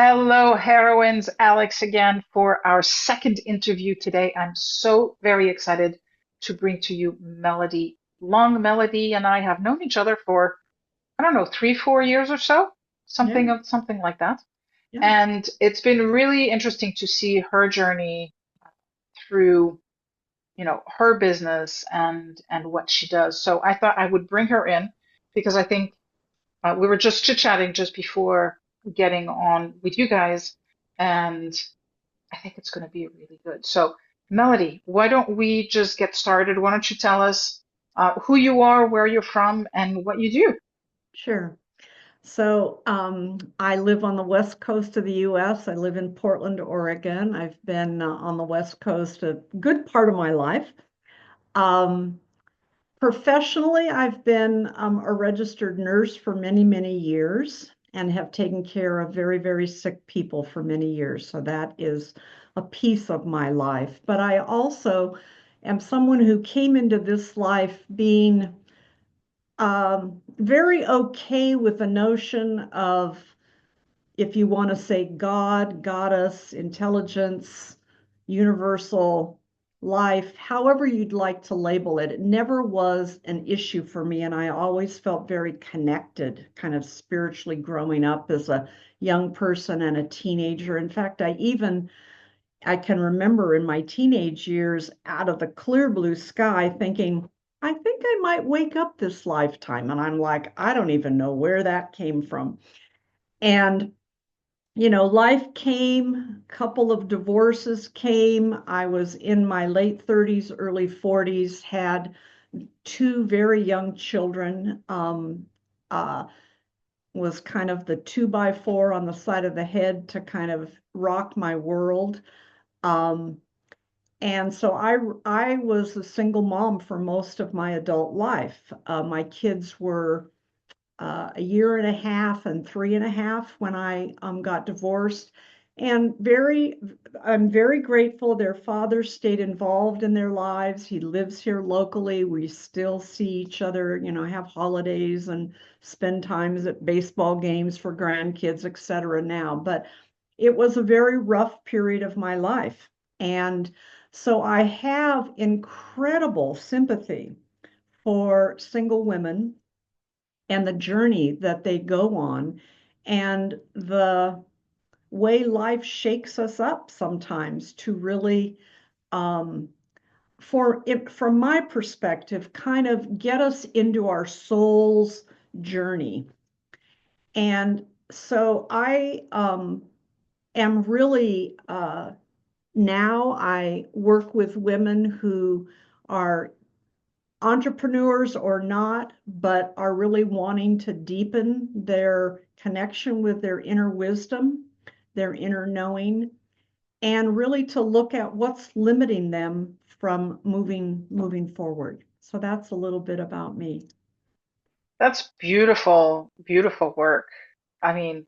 Hello, heroines. Alex again for our second interview today. I'm so very excited to bring to you Melody. Long Melody and I have known each other for, I don't know, 3, 4 years or so, Yeah, something like that. yeah, And it's been really interesting to see her journey through, her business and what she does. So I thought I would bring her in because I think we were just chit-chatting just before getting on with you guys, and I think it's going to be really good. So, Melody, why don't we just get started? Why don't you tell us who you are, where you're from, and what you do? sure. So I live on the west coast of the US. I live in Portland, Oregon. I've been on the west coast a good part of my life. Um, Professionally, I've been a registered nurse for many, many years and have taken care of very, very sick people for many years. So that is a piece of my life. But I also am someone who came into this life being very okay with the notion of, if you want to say God, goddess, intelligence, universal life, however you'd like to label it. It never was an issue for me. And I always felt very connected, kind of spiritually growing up as a young person and a teenager. In fact, I can remember in my teenage years, out of the clear blue sky, thinking, I think I might wake up this lifetime. And I'm like, I don't even know where that came from. And, life came, a couple of divorces came. I was in my late 30s, early 40s, had two very young children, uh, was kind of the two by four on the side of the head to kind of rock my world. Um, And so I was a single mom for most of my adult life. My kids were a year and a half and 3.5 when I got divorced. And I'm very grateful their father stayed involved in their lives. He lives here locally. We still see each other, have holidays and spend times at baseball games for grandkids, et cetera now. But it was a very rough period of my life. And so I have incredible sympathy for single women and the journey that they go on and the way life shakes us up sometimes to really, um, from my perspective, kind of get us into our soul's journey. And so I am really now I work with women who are entrepreneurs or not, but are really wanting to deepen their connection with their inner wisdom, their inner knowing, and really to look at what's limiting them from moving forward. So that's a little bit about me. That's beautiful, beautiful work. I mean,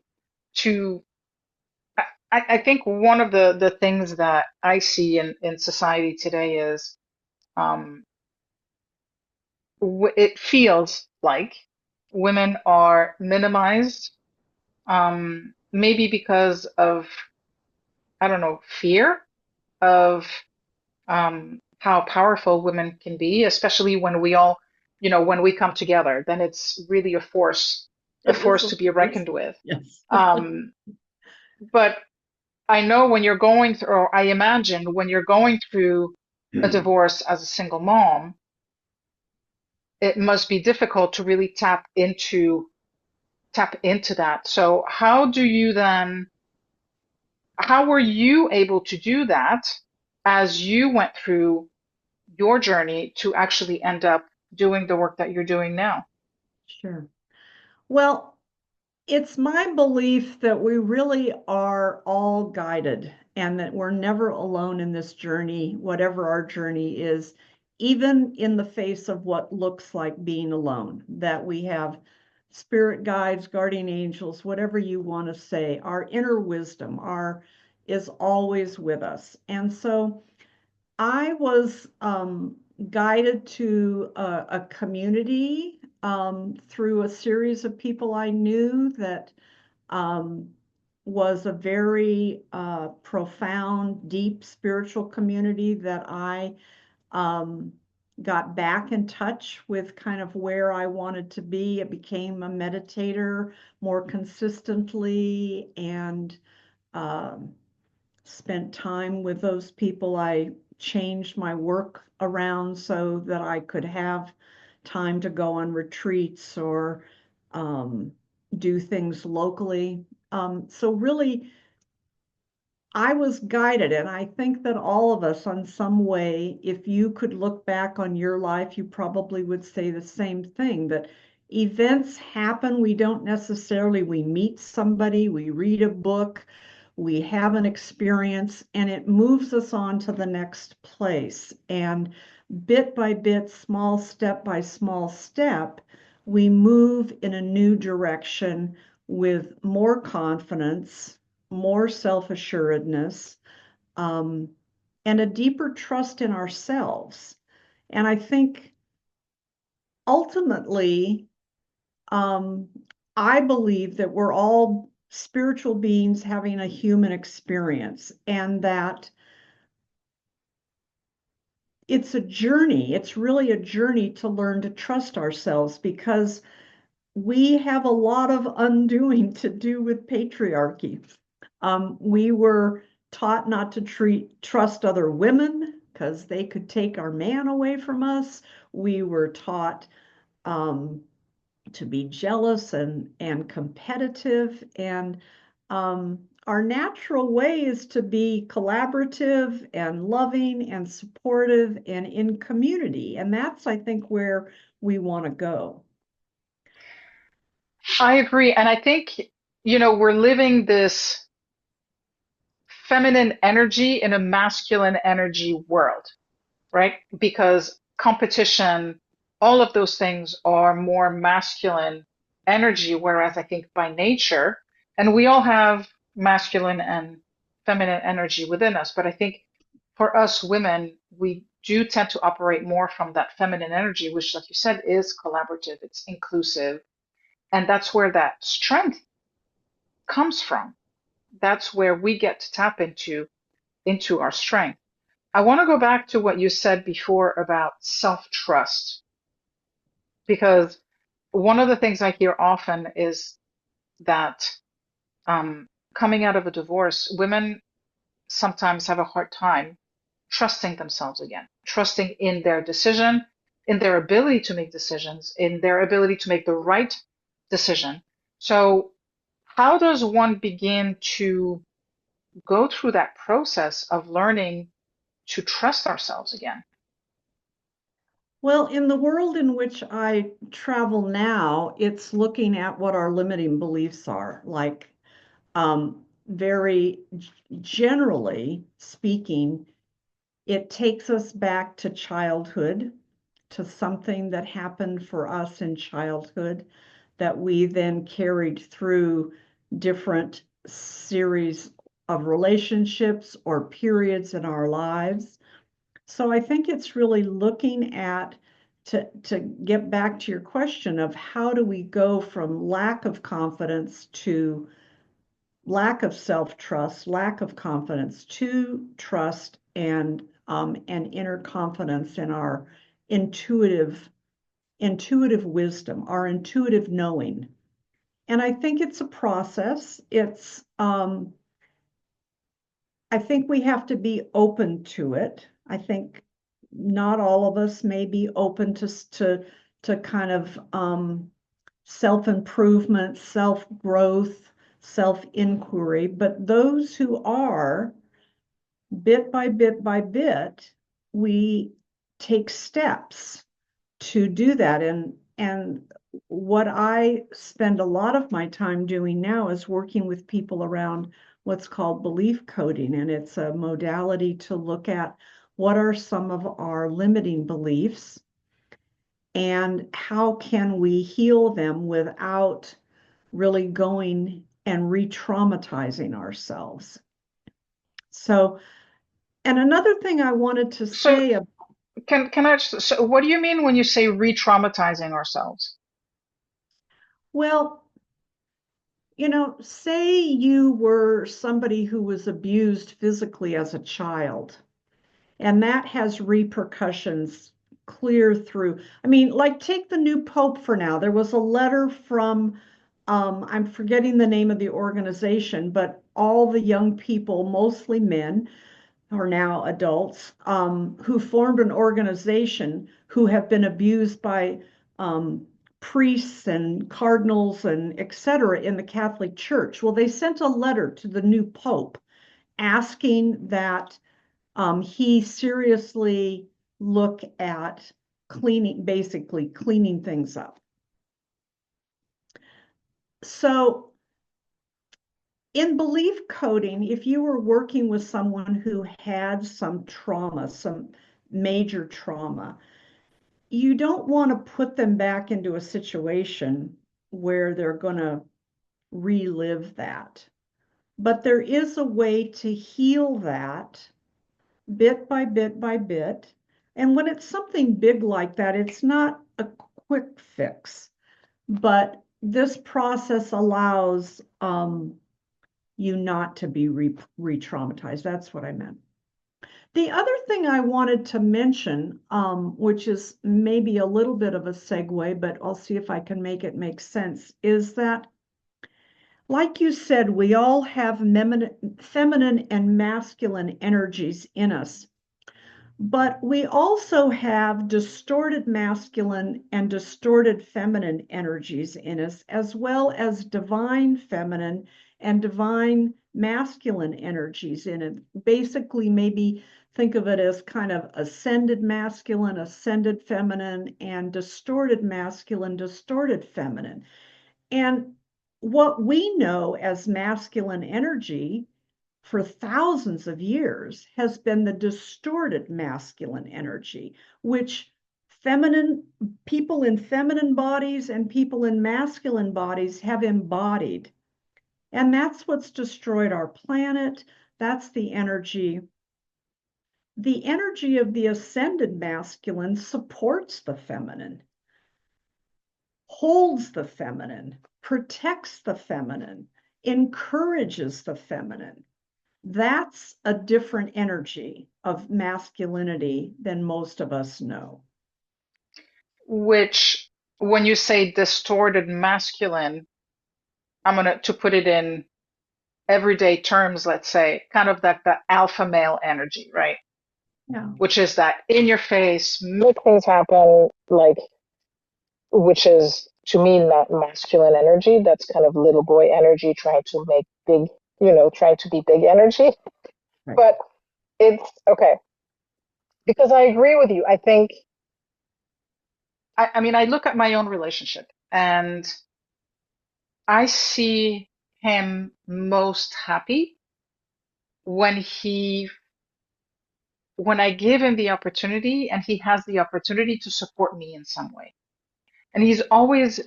to I, I think one of the things that I see in society today is um, it feels like women are minimized, maybe because of, I don't know, fear of how powerful women can be, especially when we all, when we come together, then it's really a It is force a to be force. reckoned with. Yes. Um, but I know when you're going through, or I imagine when you're going through a divorce as a single mom, it must be difficult to really tap into that. So how were you able to do that as you went through your journey to actually end up doing the work that you're doing now? Sure. Well, it's my belief that we really are all guided and that we're never alone in this journey, whatever our journey is, even in the face of what looks like being alone, that we have spirit guides, guardian angels, whatever you want to say, our inner wisdom, our is always with us. And so I was guided to a community through a series of people I knew that um, was a very profound, deep spiritual community that I um, got back in touch with kind of where I wanted to be. I became a meditator more consistently and um, spent time with those people. I changed my work around so that I could have time to go on retreats or um, do things locally. So really, I was guided, and I think that all of us, on some way, if you could look back on your life, you probably would say the same thing that events happen. We don't necessarily, we meet somebody, we read a book, we have an experience, and it moves us on to the next place. And bit by bit, small step by small step, we move in a new direction with more confidence, more self-assuredness, um, and a deeper trust in ourselves. And I think ultimately, um, I believe that we're all spiritual beings having a human experience, and that it's a journey. It's really a journey to learn to trust ourselves because we have a lot of undoing to do with patriarchy. We were taught not to trust other women because they could take our man away from us. We were taught um, to be jealous and competitive. And our natural way is to be collaborative and loving and supportive and in community. And that's, I think, where we want to go. I agree. And I think, we're living this feminine energy in a masculine energy world, right? Because competition, all of those things are more masculine energy, whereas I think by nature, and we all have masculine and feminine energy within us, but I think for us women, we do tend to operate more from that feminine energy, which, like you said, is collaborative, it's inclusive, and that's where that strength comes from. That's where we get to tap into our strength. I want to go back to what you said before about self-trust, because one of the things I hear often is that coming out of a divorce, women sometimes have a hard time trusting themselves again, trusting in their decision, in their ability to make decisions, in their ability to make the right decision. So, how does one begin to go through that process of learning to trust ourselves again? Well, in the world in which I travel now, it's looking at what our limiting beliefs are. Like, very generally speaking, it takes us back to childhood, to something that happened for us in childhood that we then carried through different series of relationships or periods in our lives. So I think it's really looking at to get back to your question of how do we go from lack of confidence to lack of self-trust, lack of confidence to trust and inner confidence in our intuitive intuitive wisdom, our intuitive knowing. And I think it's a process. I think we have to be open to it. I think not all of us may be open to kind of self-improvement, self-growth, self-inquiry, but those who are, bit by bit by bit, we take steps to do that. And what I spend a lot of my time doing now is working with people around what's called belief coding. And it's a modality to look at what are some of our limiting beliefs and how can we heal them without really going and re-traumatizing ourselves. So, and another thing I wanted to So, say, so what do you mean when you say re-traumatizing ourselves? well, say you were somebody who was abused physically as a child, and that has repercussions clear through. I mean, like take the new pope for now. There was a letter from, I'm forgetting the name of the organization, but all the young people, mostly men, are now adults, who formed an organization who have been abused by priests and cardinals and et cetera in the Catholic Church. Well, they sent a letter to the new pope asking that he seriously look at cleaning, basically cleaning things up. So in belief coding, if you were working with someone who had some trauma, some major trauma, you don't want to put them back into a situation where they're going to relive that. But there is a way to heal that bit by bit by bit. And when it's something big like that, it's not a quick fix, but this process allows you not to be re-traumatized. That's what I meant. The other thing I wanted to mention, which is maybe a little bit of a segue, but I'll see if I can make it make sense, is that, like you said, we all have feminine and masculine energies in us. But we also have distorted masculine and distorted feminine energies in us, as well as divine feminine and divine masculine energies in it. Basically, maybe think of it as kind of ascended masculine, ascended feminine, and distorted masculine, distorted feminine. And what we know as masculine energy for thousands of years has been the distorted masculine energy, which feminine people in feminine bodies and people in masculine bodies have embodied. And that's what's destroyed our planet. That's the energy. The energy of the ascended masculine supports the feminine, holds the feminine, protects the feminine, encourages the feminine. That's a different energy of masculinity than most of us know. Which, when you say distorted masculine, I'm gonna to put it in everyday terms, let's say, kind of that the alpha male energy, right? Yeah, Which is that in your face, make things happen, like, which is to me not masculine energy. That's kind of little boy energy trying to make big, trying to be big energy. right. But it's okay because I agree with you. I think, I mean, I look at my own relationship and I see him most happy when when I give him the opportunity and he has the opportunity to support me in some way. And he's always,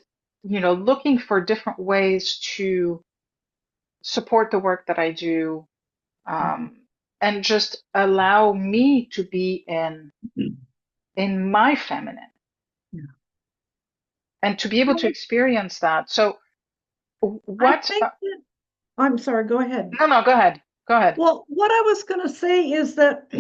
looking for different ways to support the work that I do, Mhm. and just allow me to be in my feminine Yeah. and to be able to Well, experience that. So I what? think that, I'm sorry, go ahead. No, no, go ahead. Go ahead. Well, what I was going to say is that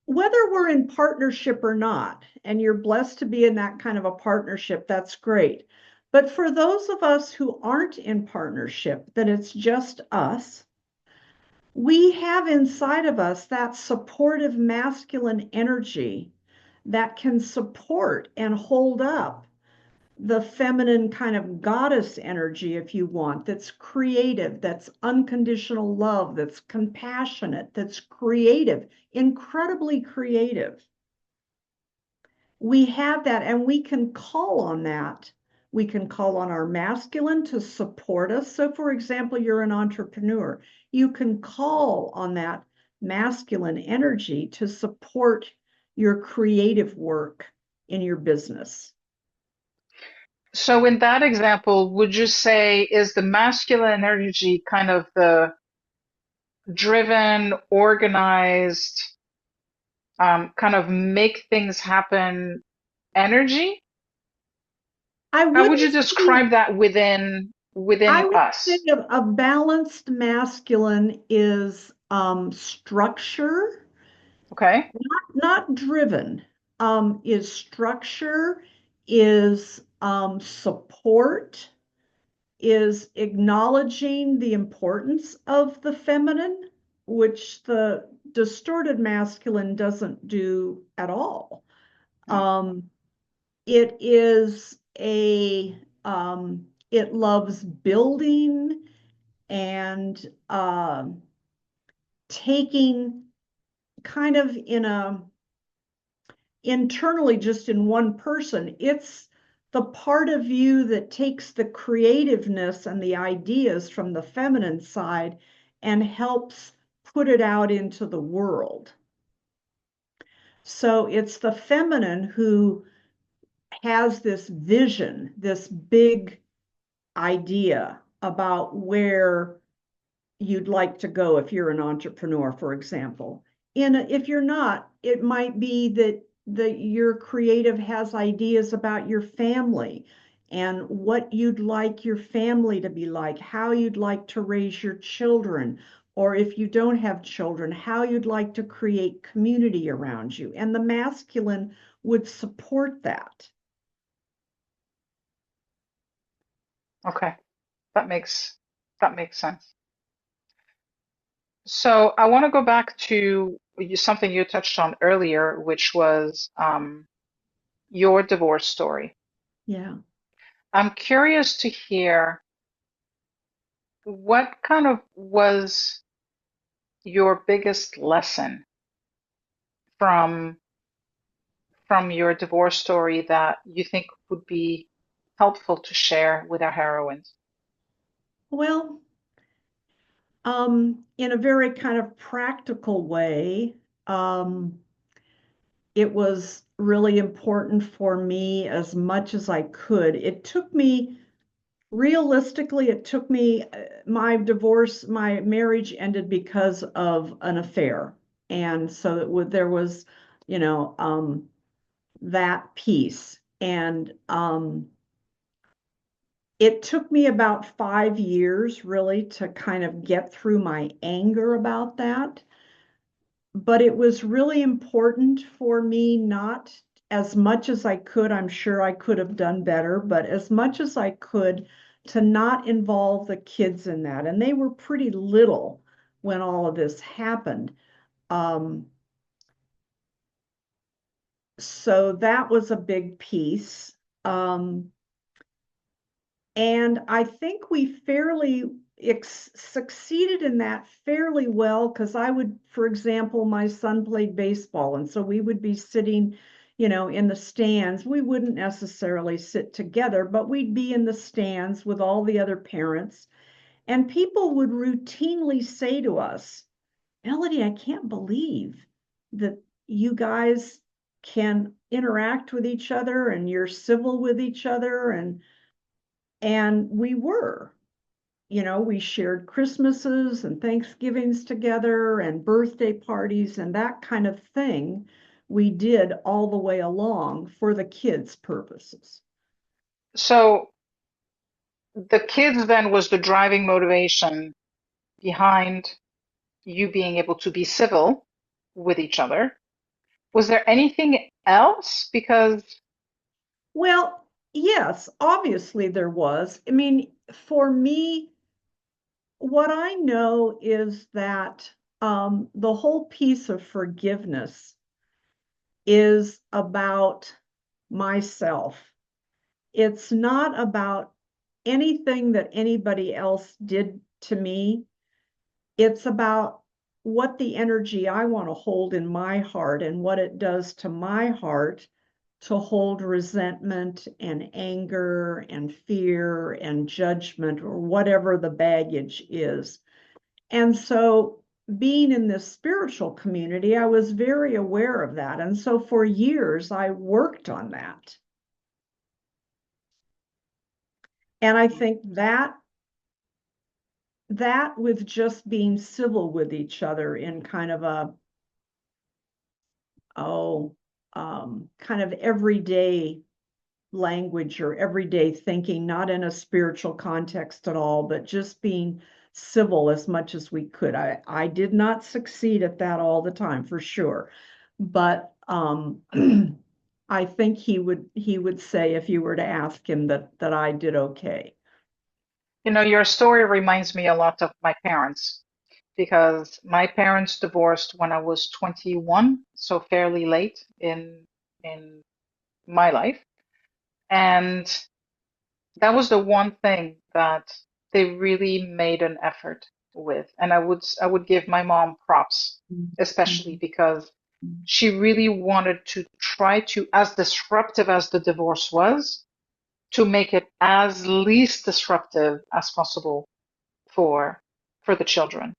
whether we're in partnership or not, and you're blessed to be in that kind of a partnership, that's great. But for those of us who aren't in partnership, that it's just us, we have inside of us that supportive masculine energy that can support and hold up the feminine kind of goddess energy, if you want, that's creative, that's unconditional love, that's compassionate, that's creative, incredibly creative. We have that and we can call on that. We can call on our masculine to support us. So, for example, you're an entrepreneur, you can call on that masculine energy to support your creative work in your business. So in that example, would you say is the masculine energy kind of the driven, organized, kind of make things happen energy? I How would you wouldn't say describe that I within would say us? a balanced masculine is structure, Okay. not driven, is structure, is support, is acknowledging the importance of the feminine, which the distorted masculine doesn't do at all. Mm, Um, it is it loves building and taking kind of in a internally just in one person. It's the part of you that takes the creativeness and the ideas from the feminine side and helps put it out into the world. So it's the feminine who has this vision, this big idea about where you'd like to go if you're an entrepreneur, for example. If you're not, it might be that your creative has ideas about your family and what you'd like your family to be like, how you'd like to raise your children, or if you don't have children, how you'd like to create community around you. And the masculine would support that. okay. That makes that makes sense. So I want to go back to something you touched on earlier, which was your divorce story. Yeah. I'm curious to hear what kind of was your biggest lesson from your divorce story that you think would be helpful to share with our heroines. Well, in a very kind of practical way, it was really important for me as much as I could. It took me, realistically, it took me, my marriage ended because of an affair. And so there was, you know, that piece. And it took me about 5 years really to kind of get through my anger about that. But it was really important for me, not as much as I could. I'm sure I could have done better, but as much as I could to not involve the kids in that. And they were pretty little when all of this happened. Um, so that was a big piece. Um, And I think we fairly succeeded in that fairly well because I would, for example, my son played baseball. And so we would be sitting, in the stands. We wouldn't necessarily sit together, but we'd be in the stands with all the other parents. And people would routinely say to us, Melody, I can't believe that you guys can interact with each other and you're civil with each other. And we were, we shared Christmases and Thanksgivings together and birthday parties and that kind of thing we did all the way along for the kids' purposes. So the kids then was the driving motivation behind you being able to be civil with each other. Was there anything else? Because, Well, yes, obviously there was. I mean, for me, what I know is that the whole piece of forgiveness is about myself. It's not about anything that anybody else did to me. It's about what the energy I want to hold in my heart and what it does to my heart to hold resentment and anger and fear and judgment or whatever the baggage is. And so, being in this spiritual community, I was very aware of that. And so, for years, I worked on that. And I think that with just being civil with each other in kind of a kind of everyday language or everyday thinking, not in a spiritual context at all, but just being civil as much as we could. I did not succeed at that all the time, for sure. But I think he would say if you were to ask him that I did okay. You know, your story reminds me a lot of my parents because my parents divorced when I was 21, so fairly late in my life. And that was the one thing that they really made an effort with. And I would give my mom props, especially Mhm. because she really wanted to try to, as disruptive as the divorce was, to make it as least disruptive as possible for for the children.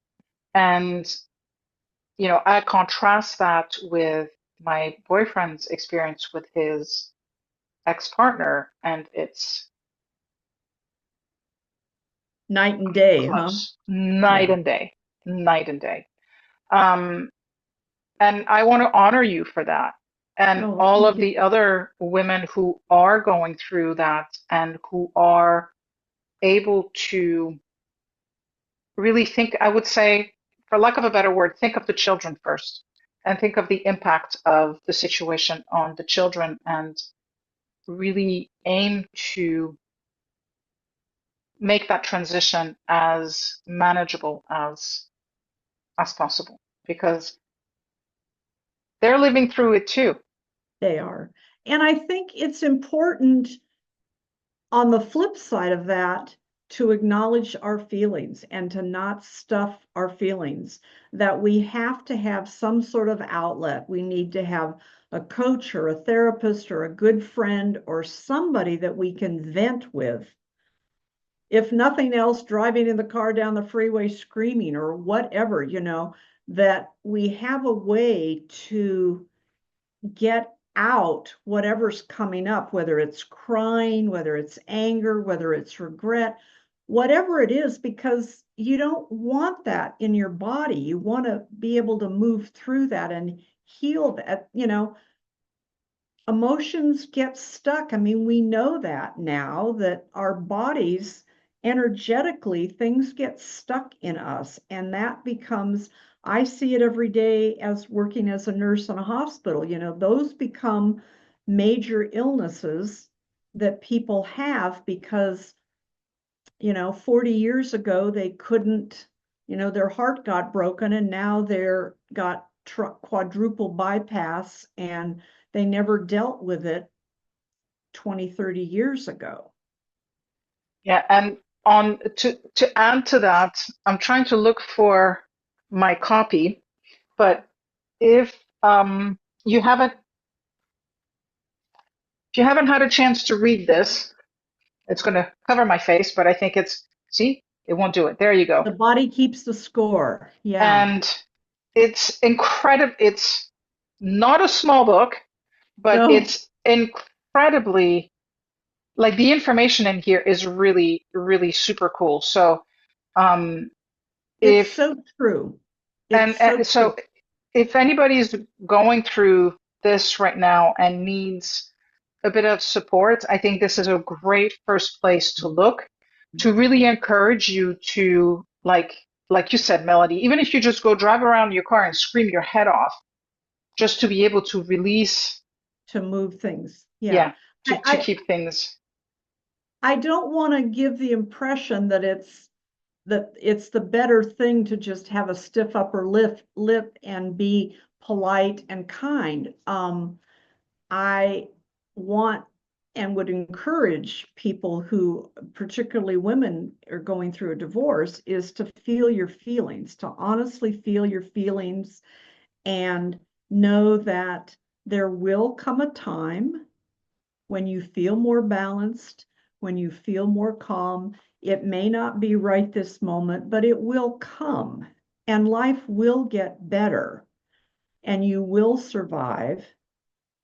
And I contrast that with my boyfriend's experience with his ex-partner, and it's Night and day, huh? close, night Yeah. and day, night and day. Um, and I want to honor you for that. And Oh, all thank of you. the other women who are going through that and who are able to really think, I would say, for lack of a better word, think of the children first and think of the impact of the situation on the children and really aim to make that transition as manageable as possible because they're living through it too. They are. And I think it's important on the flip side of that to acknowledge our feelings and to not stuff our feelings, that we have to have some sort of outlet. We need to have a coach or a therapist or a good friend or somebody that we can vent with. If nothing else, driving in the car down the freeway screaming or whatever, that we have a way to get out whatever's coming up, whether it's crying, whether it's anger, whether it's regret, whatever it is, because you don't want that in your body. You want to be able to move through that and heal that. Emotions get stuck. I mean, we know that now that our bodies energetically, things get stuck in us. And that becomes, I see it every day as working as a nurse in a hospital. Those become major illnesses that people have because 40 years ago they couldn't, their heart got broken and now they're got quadruple bypass and they never dealt with it 20, 30 years ago. Yeah, and on to add to that, I'm trying to look for my copy, but if you haven't if you haven't had a chance to read this, it's going to cover my face, but I think see, it won't do it. There you go. The body keeps the score. Yeah. And it's incredible. It's not a small book, but No, it's incredibly, like the information in here is really, really super cool. So, um, it's if so true. It's and so true. so if anybody's going through this right now and needs a bit of support, I think this is a great first place to look to really encourage you to like you said, Melody, even if you just go drive around your car and scream your head off, just to be able to release, To move things. Yeah. yeah, I, to I, keep things, I don't want to give the impression that it's the better thing to just have a stiff upper lip and be polite and kind. I want and would encourage people who, particularly women, are going through a divorce, is to feel your feelings, to honestly feel your feelings and know that there will come a time when you feel more balanced, when you feel more calm. It may not be right this moment, but it will come and life will get better and you will survive.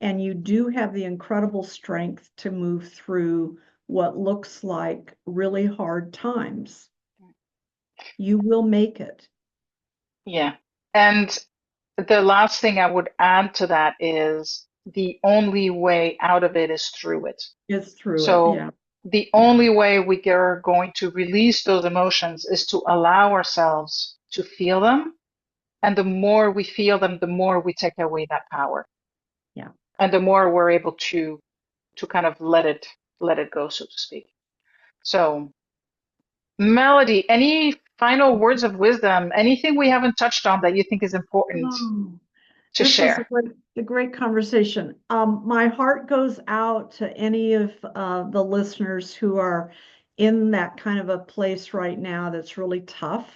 And you do have the incredible strength to move through what looks like really hard times. You will make it. yeah. And the last thing I would add to that is the only way out of it is through it. It's through it. So Yeah. the Yeah. only way we are going to release those emotions is to allow ourselves to feel them. And the more we feel them, the more we take away that power. Yeah. And the more we're able to kind of let it go, so to speak. So, Melody, any final words of wisdom, anything we haven't touched on that you think is important Oh, to this was share? a great conversation. My heart goes out to any of the listeners who are in that kind of a place right now that's really tough.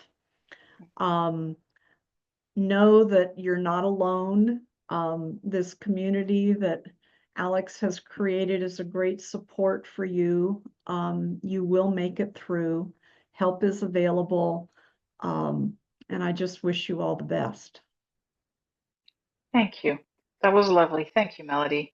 Um, know that you're not alone. This community that Alex has created is a great support for you. You will make it through. Help is available. Um, and I just wish you all the best. Thank you. That was lovely. Thank you, Melody.